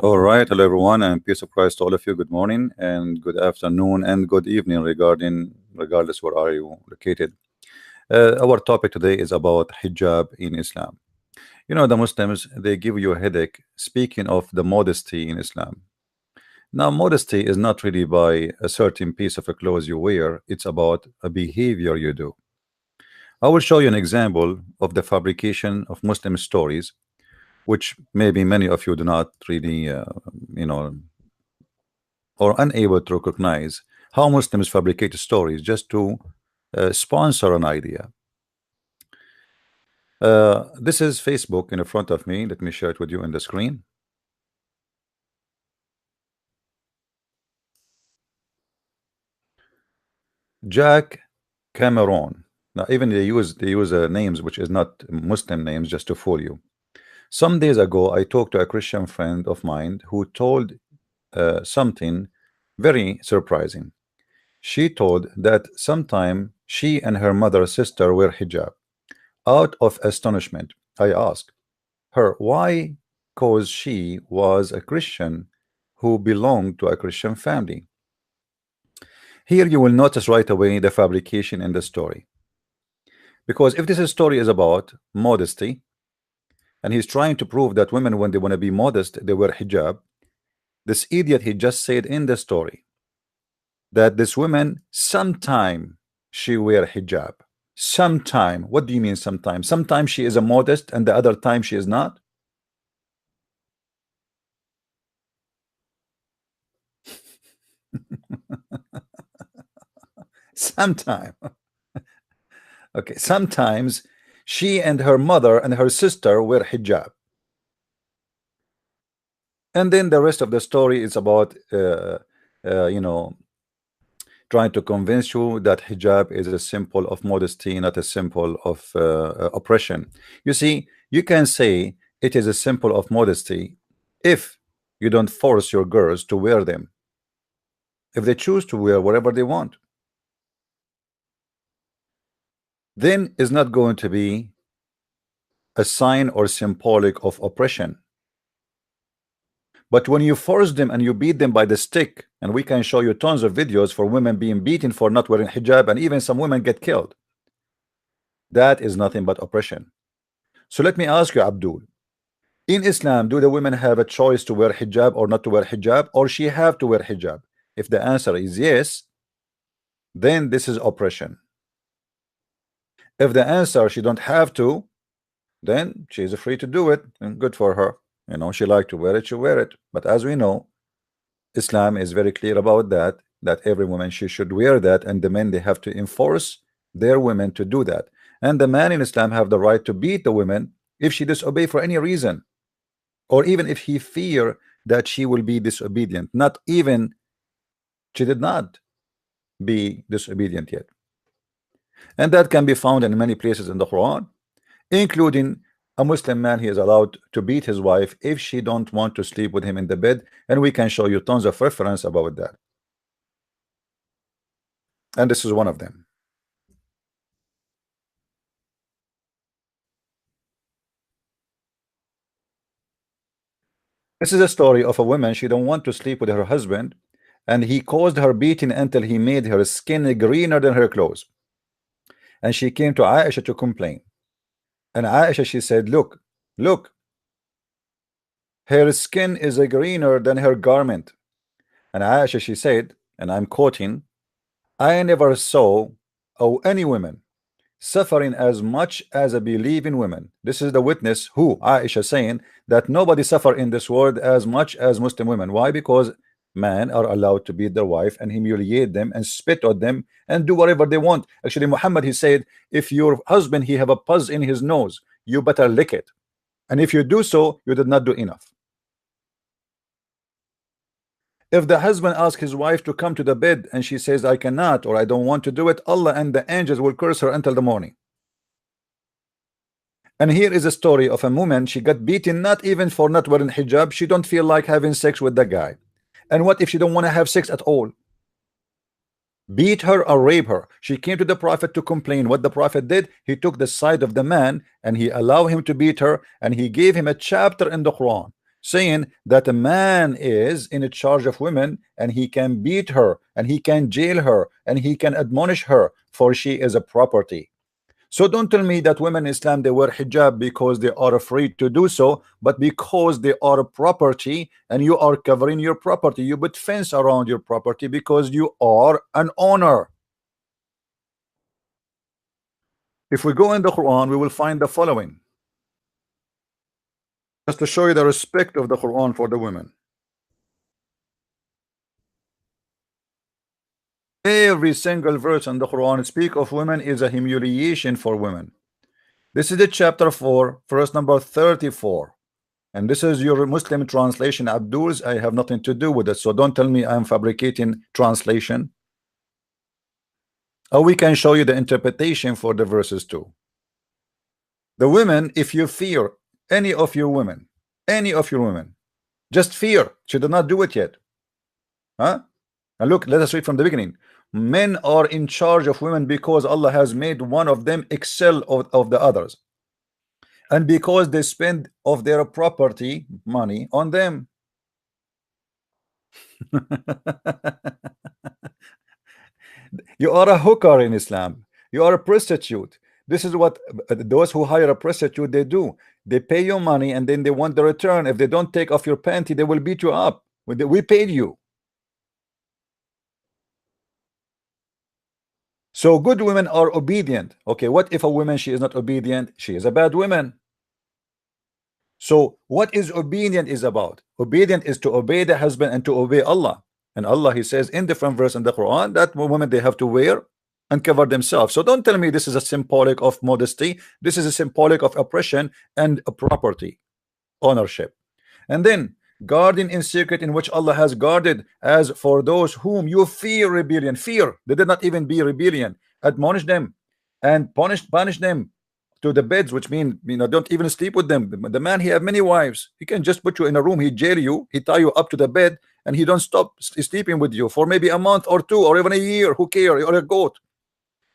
All right, hello everyone, and peace of Christ to all of you. Good morning and good afternoon and good evening, regardless where are you located. Our topic today is about hijab in Islam. You know, the Muslims they give you a headache speaking of the modesty in Islam. Now, modesty is not really by a certain piece of a clothes you wear; it's about a behavior you do. I will show you an example of the fabrication of Muslim stories, which maybe many of you do not really, you know, or unable to recognize how Muslims fabricate stories just to sponsor an idea. This is Facebook in front of me. Let me share it with you on the screen. Jack Cameron. Now, even they use names which is not Muslim names just to fool you. Some days ago, I talked to a Christian friend of mine who told something very surprising. She told that sometime she and her mother sister wear hijab. Out of astonishment, I asked her why, cause she was a Christian who belonged to a Christian family. Here you will notice right away the fabrication in the story. Because if this story is about modesty, and he's trying to prove that women, when they want to be modest, they wear hijab, this idiot, he just said in the story that this woman, sometime she wear hijab. Sometime. What do you mean sometime? Sometimes she is a modest and the other time she is not? Sometime. Okay, sometimes she and her mother and her sister wear hijab. And then the rest of the story is about you know, trying to convince you that hijab is a symbol of modesty, not a symbol of oppression. You see, you can say it is a symbol of modesty if you don't force your girls to wear them, if they choose to wear whatever they want, then it's not going to be a sign or symbolic of oppression. But when you force them and you beat them by the stick, and we can show you tons of videos for women being beaten for not wearing hijab, and even some women get killed, that is nothing but oppression. So let me ask you, Abdul, in Islam, do the women have a choice to wear hijab or not to wear hijab, or she have to wear hijab? If the answer is yes, then this is oppression. If the answer she don't have to, then she is free to do it, and good for her. You know, she like to wear it, she wear it. But as we know, Islam is very clear about that, that every woman she should wear that, and the men they have to enforce their women to do that. And the man in Islam have the right to beat the women if she disobey for any reason, or even if he fear that she will be disobedient. Not even she did not be disobedient yet. And that can be found in many places in the Quran, including a Muslim man, he is allowed to beat his wife if she don't want to sleep with him in the bed, and we can show you tons of reference about that. And this is one of them. This is a story of a woman, she don't want to sleep with her husband, and he caused her beating until he made her skin greener than her clothes. And she came to Aisha to complain. And Aisha, she said, look, her skin is greener than her garment. And Aisha, she said, and I'm quoting, I never saw any women suffering as much as a believing women. This is the witness who Aisha saying that nobody suffer in this world as much as Muslim women. Why? Because men are allowed to beat their wife and humiliate them and spit on them and do whatever they want. Actually, Muhammad, he said, if your husband he have a pus in his nose, you better lick it, and if you do so, you did not do enough. If the husband asks his wife to come to the bed and she says I cannot or I don't want to do it, Allah and the angels will curse her until the morning. And here is a story of a woman, she got beaten not even for not wearing hijab. She don't feel like having sex with the guy. And what if she don't want to have sex at all? Beat her or rape her. She came to the Prophet to complain. What the Prophet did, he took the side of the man and he allowed him to beat her, and he gave him a chapter in the Quran saying that a man is in charge of women and he can beat her and he can jail her and he can admonish her, for she is a property. So don't tell me that women in Islam they wear hijab because they are afraid to do so, but because they are a property and you are covering your property. You put fence around your property because you are an owner. If we go in the Quran, we will find the following, just to show you the respect of the Quran for the women. Every single verse in the Quran speak of women is a humiliation for women. This is the chapter 4, verse number 34. And this is your Muslim translation, Abdul's. I have nothing to do with it, so don't tell me I'm fabricating translation. Or we can show you the interpretation for the verses too. The women, if you fear any of your women, just fear. She did not do it yet. Huh? And look, let us read from the beginning. Men are in charge of women because Allah has made one of them excel of the others, and because they spend of their property money on them. You are a hooker in Islam. You are a prostitute. This is what those who hire a prostitute they do. They pay you money and then they want the return. If they don't take off your panty, they will beat you up. We paid you. So good women are obedient. Okay, what if a woman she is not obedient? She is a bad woman. So what is obedient is about? Obedient is to obey the husband and to obey Allah. And Allah, he says in different verse in the Quran that women they have to wear and cover themselves. So don't tell me this is a symbolic of modesty. This is a symbolic of oppression and a property ownership. And then guarding in secret, in which Allah has guarded, as for those whom you fear rebellion. Fear, they did not even be rebellion. Admonish them and punish them to the beds, which mean, don't even sleep with them. The man, he have many wives. He can just put you in a room, he jail you, he tie you up to the bed, and he don't stop sleeping with you for maybe a month or two or even a year. Who care? Or a goat.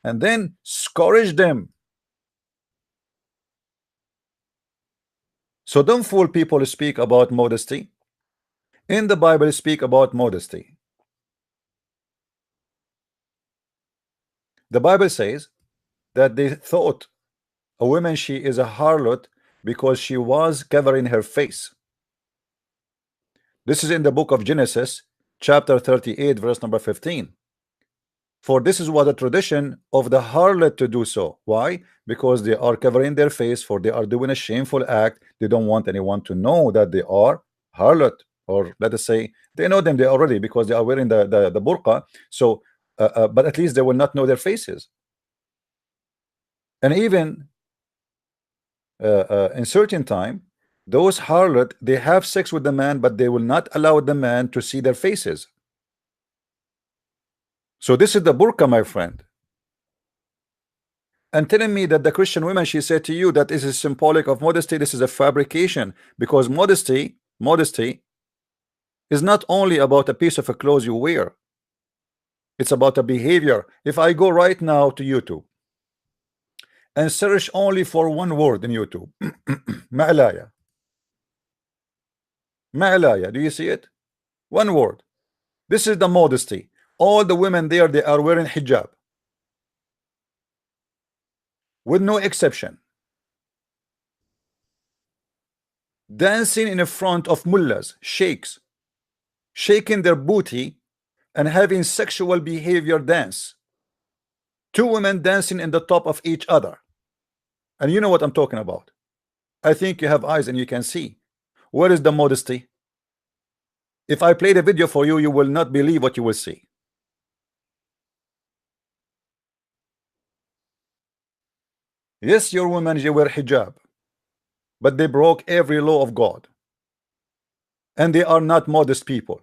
And then scourge them. So don't fool people who speak about modesty. In the Bible speak about modesty. The Bible says that they thought a woman she is a harlot because she was covering her face. This is in the book of Genesis chapter 38 verse number 15. For this is what the tradition of the harlot to do so. Why? Because they are covering their face, for they are doing a shameful act. They don't want anyone to know that they are harlot, or let us say they know them they already because they are wearing the burqa. So but at least they will not know their faces. And even in certain time, those harlot they have sex with the man, but they will not allow the man to see their faces. So this is the burqa, my friend. And telling me that the Christian women, she said to you that this is symbolic of modesty, this is a fabrication, because modesty is not only about a piece of a clothes you wear. It's about a behavior. If I go right now to YouTube and search only for one word in YouTube, ma'alaya, do you see it? One word. This is the modesty. All the women there, they are wearing hijab, with no exception, dancing in front of mullahs, sheikhs, shaking their booty and having sexual behavior dance. Two women dancing in the top of each other. And you know what I'm talking about. I think you have eyes and you can see. Where is the modesty? If I play the video for you, you will not believe what you will see. Yes, your women, they wear hijab, but they broke every law of God, and they are not modest people.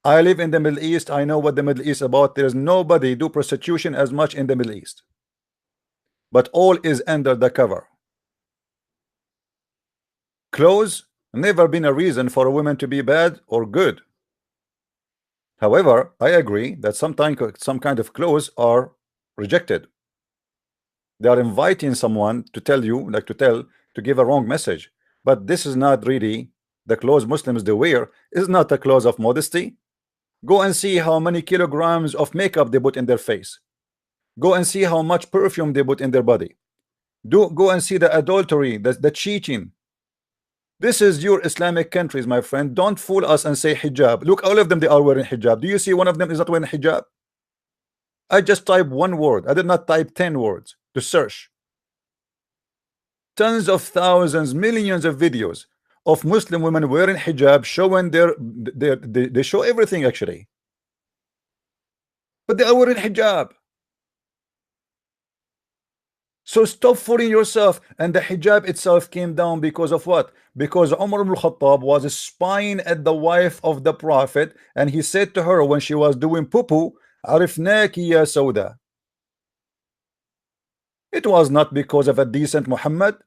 I live in the Middle East. I know what the Middle East is about. There's nobody do prostitution as much in the Middle East, but all is under the cover. Clothes never been a reason for a woman to be bad or good. However, I agree that sometimes some kind of clothes are rejected. They are inviting someone to tell you, to give a wrong message. But this is not really the clothes Muslims they wear, is not a clothes of modesty. Go and see how many kilograms of makeup they put in their face. Go and see how much perfume they put in their body. Go and see the adultery, the cheating. This is your Islamic countries, my friend. Don't fool us and say hijab. Look, all of them, they are wearing hijab. Do you see one of them is not wearing hijab? I just type one word. I did not type 10 words to search. Tons of thousands, millions of videos of Muslim women wearing hijab, showing they show everything actually. But they are wearing hijab. So stop fooling yourself. And the hijab itself came down because of what? Because Umar ibn Khattab was spying at the wife of the Prophet, and he said to her when she was doing poo-poo, Arifnaki ya Sauda. It was not because of a decent Muhammad.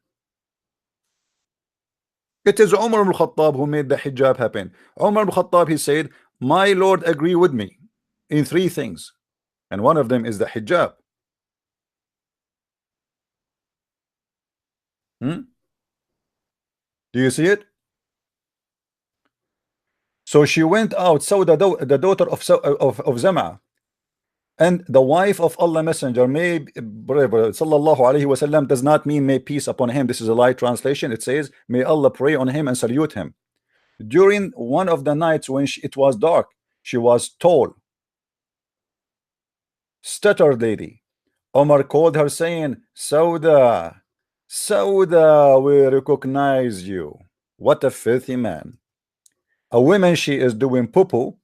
It is Umar ibn Khattab who made the hijab happen. Umar ibn Khattab, he said, my Lord agree with me in 3 things, and one of them is the hijab. Do you see it? So she went out, Sauda, the daughter of Zama, and the wife of Allah Messenger, may sallallahu alaihi wasallam does not mean may peace upon him. This is a light translation. It says may Allah pray on him and salute him. During one of the nights when it was dark, she was tall, stuttered lady. Omar called her saying, Sauda, Sauda, we recognize you. What a filthy man. A woman, she is doing poo-poo.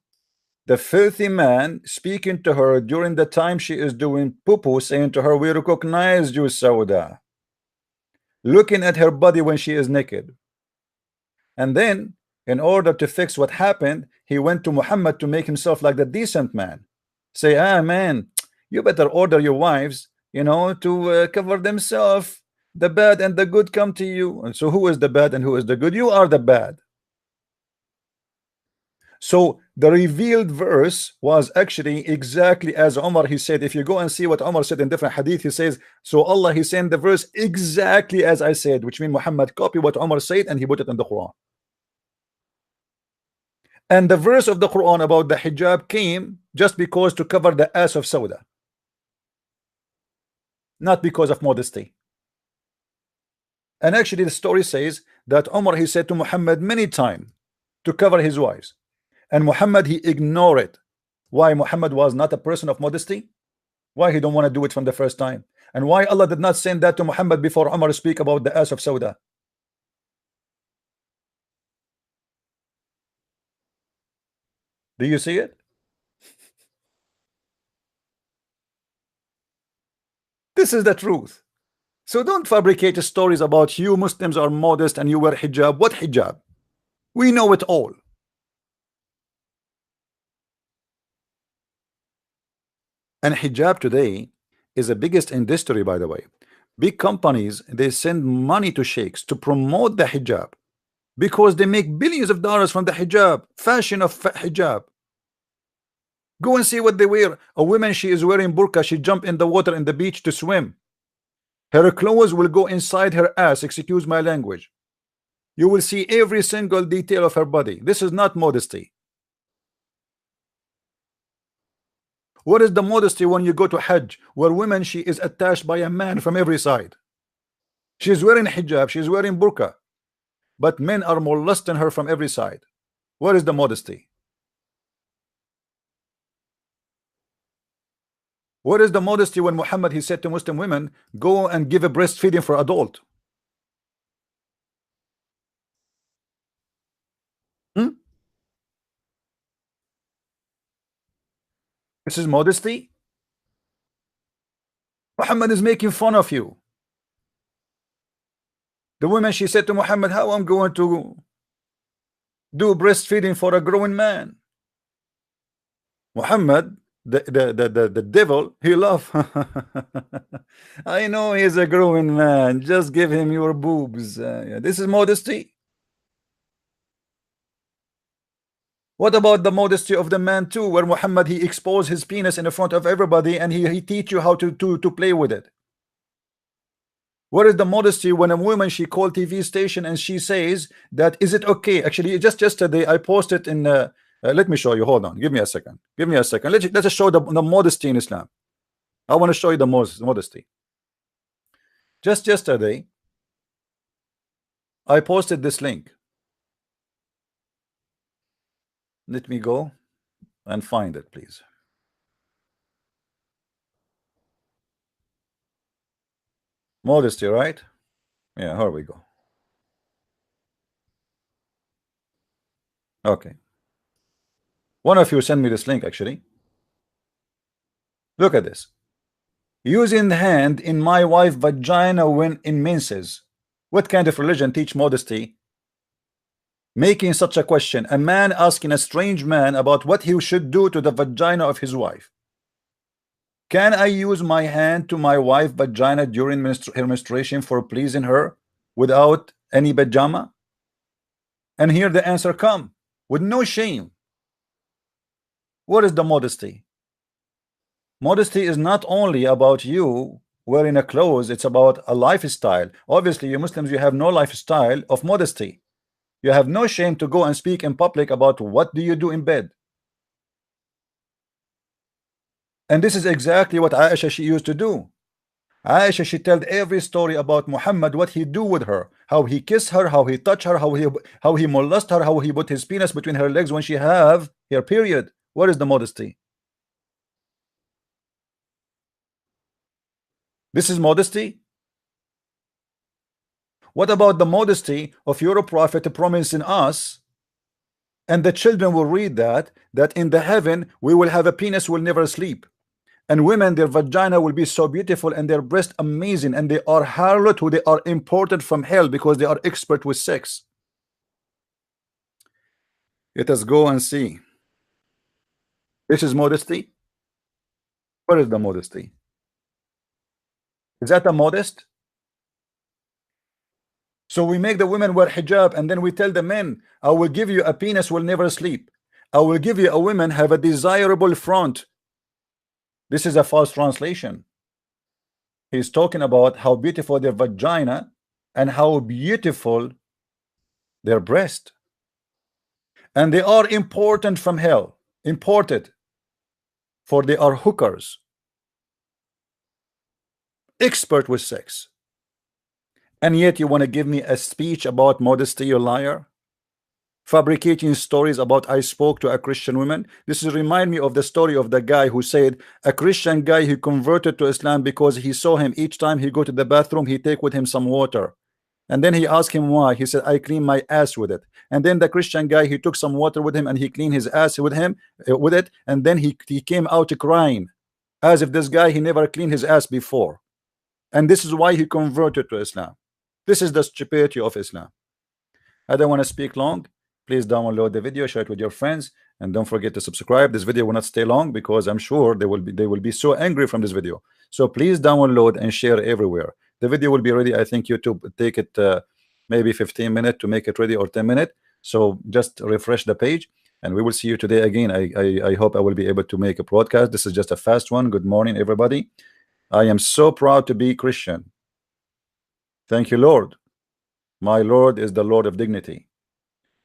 The filthy man speaking to her during the time she is doing poo-poo, saying to her, we recognize you, Sauda. Looking at her body when she is naked. And then, in order to fix what happened, he went to Muhammad to make himself like the decent man. Say, man, you better order your wives, you know, to cover themselves. The bad and the good come to you. And so who is the bad and who is the good? You are the bad. So the revealed verse was actually exactly as Umar, he said. If you go and see what Umar said in different hadith, he says, so Allah, he sent the verse exactly as I said, which means Muhammad copied what Umar said and he put it in the Quran. And the verse of the Quran about the hijab came just because to cover the ass of Sauda, not because of modesty. And actually the story says that Umar, he said to Muhammad many times to cover his wives, and Muhammad, he ignored it. Why? Muhammad was not a person of modesty. Why he don't want to do it from the first time? And why Allah did not send that to Muhammad before Umar speak about the ass of Sauda? Do you see it? This is the truth. So don't fabricate stories about you Muslims are modest and you wear hijab. What hijab? We know it all. And hijab today is the biggest industry, by the way. Big companies, they send money to sheikhs to promote the hijab because they make billions of dollars from the hijab, fashion of hijab. Go and see what they wear. A woman, she is wearing burqa, she jump in the water in the beach to swim. Her clothes will go inside her ass, excuse my language. You will see every single detail of her body. This is not modesty. What is the modesty when you go to Hajj, where women, she is attached by a man from every side? She's wearing hijab, she's wearing burqa, but men are molesting her from every side. What is the modesty? What is the modesty when Muhammad, he said to Muslim women, go and give a breastfeeding for adult? This is modesty. Muhammad is making fun of you. The woman, she said to Muhammad, how I'm going to do breastfeeding for a growing man? Muhammad, the devil, he laughed. I know he's a growing man, just give him your boobs. Yeah, this is modesty. What about the modesty of the man too, where Muhammad, he exposed his penis in front of everybody and he teach you how to play with it? Where is the modesty when a woman she called TV station and she says that is it okay? Actually, just yesterday I posted in. Let me show you. Hold on. Give me a second. Give me a second. Let's show the modesty in Islam. I want to show you the modesty. Just yesterday, I posted this link. Let me go and find it, please. Modesty, right? Yeah, here we go. Okay. One of you sent me this link, actually. Look at this. Using hand in my wife vagina when in menses. What kind of religion teach modesty? Making such a question. A man asking a strange man about what he should do to the vagina of his wife. Can I use my hand to my wife vagina during her menstruation for pleasing her without any pajama? And here the answer come with no shame. What is the modesty? Modesty is not only about you wearing a clothes, it's about a lifestyle. Obviously, you Muslims, you have no lifestyle of modesty. You have no shame to go and speak in public about what do you do in bed. And this is exactly what Aisha she used to do. Aisha she told every story about Muhammad, what he do with her, how he kissed her, how he touched her, how he molest her, how he put his penis between her legs when she have her period. What is the modesty? This is modesty. What about the modesty of your prophet promising us, and the children will read that in the heaven we will have a penis will never sleep, and women their vagina will be so beautiful and their breast amazing, and they are harlot who they are imported from hell because they are expert with sex. Let us go and see. This is modesty. Where is the modesty? Is that a modest? So we make the women wear hijab, and then we tell the men, I will give you a penis will never sleep. I will give you a woman have a desirable front. This is a false translation. He's talking about how beautiful their vagina and how beautiful their breast. And they are important from hell, imported, for they are hookers, expert with sex. And yet you want to give me a speech about modesty, you liar? Fabricating stories about I spoke to a Christian woman. This is remind me of the story of the guy who said a Christian guy who converted to Islam because he saw him each time he go to the bathroom, he take with him some water. And then he asked him why. He said, I clean my ass with it. And then the Christian guy, he took some water with him and he cleaned his ass with him with it. And then he came out crying as if this guy he never cleaned his ass before. And this is why he converted to Islam. This is the stupidity of Islam. I don't want to speak long. Please download the video, share it with your friends, and don't forget to subscribe. This video will not stay long because I'm sure they will be so angry from this video. So please download and share everywhere. The video will be ready. I think YouTube take it maybe 15 minutes to make it ready, or 10 minutes. So just refresh the page and we will see you today again. I hope I will be able to make a broadcast. This is just a fast one. Good morning, everybody. I am so proud to be Christian. Thank you, Lord. My Lord is the Lord of dignity.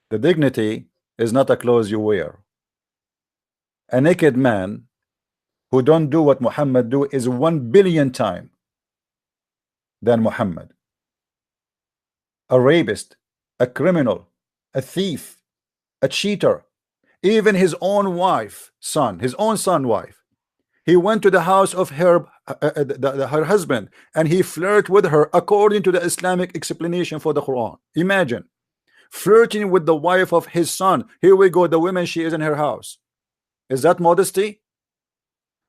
The dignity is not a clothes you wear. A naked man who don't do what Muhammad do is 1 billion times than Muhammad. A rapist, a criminal, a thief, a cheater, even his own wife, his own son wife. He went to the house of her husband and he flirted with her according to the Islamic explanation for the Quran. Imagine flirting with the wife of his son. Here we go, the woman she is in her house. Is that modesty?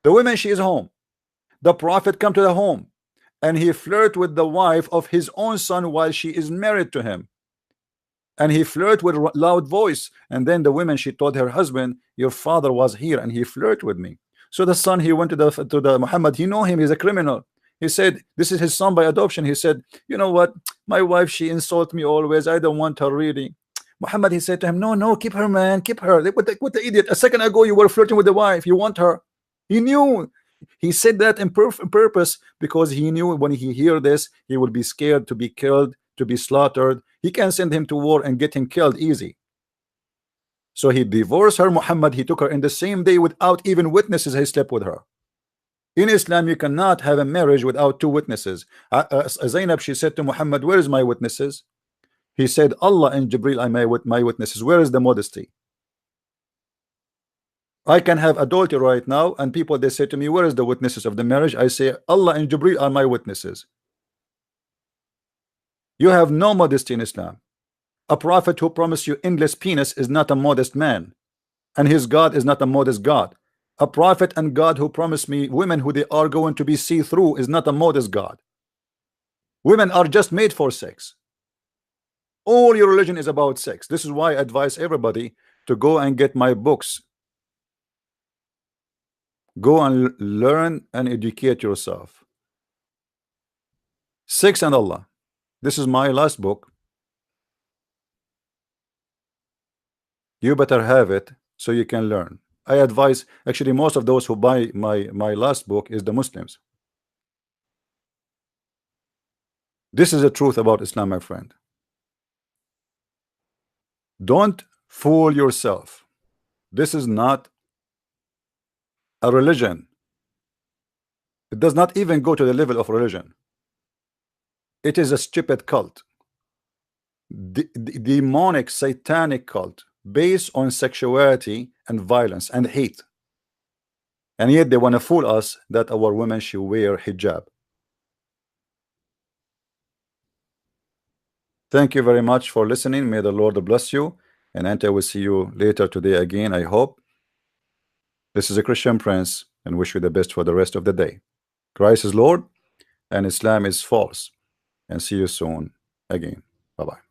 The woman she is home. The prophet come to the home and he flirt with the wife of his own son while she is married to him. And he flirt with loud voice. And then the woman she told her husband, your father was here and he flirt with me. So the son he went to the Muhammad, he know him, he's a criminal. He said this is his son by adoption. He said, you know what, my wife she insults me always, I don't want her really. Muhammad he said to him, no, keep her, man, keep her. What the idiot, a second ago you were flirting with the wife, you want her. He knew He said that in purpose because he knew when he hear this, he will be scared to be killed, to be slaughtered. He can send him to war and get him killed easy. So he divorced her, Muhammad. He took her in the same day without even witnesses. He slept with her. In Islam, you cannot have a marriage without two witnesses. Zainab, she said to Muhammad, where is my witnesses? He said, Allah and Jibril are my witnesses. Where is the modesty? I can have adultery right now, and people, they say to me, where is the witnesses of the marriage? I say, Allah and Jibril are my witnesses. You have no modesty in Islam. A prophet who promised you endless penis is not a modest man, and his God is not a modest God. A prophet and God who promised me women who they are going to be see-through is not a modest God. Women are just made for sex. All your religion is about sex. This is why I advise everybody to go and get my books. Go and learn and educate yourself. Sex and Allah. This is my last book. You better have it so you can learn. I advise, actually most of those who buy my last book is the Muslims. This is the truth about Islam, my friend. Don't fool yourself. This is not a religion. It does not even go to the level of religion. It is a stupid cult. Demonic, satanic cult based on sexuality and violence and hate. And yet they want to fool us that our women should wear hijab. Thank you very much for listening. May the Lord bless you. And I will see you later today again, I hope. This is a Christian Prince, and wish you the best for the rest of the day. Christ is Lord and Islam is false. And see you soon again. Bye-bye.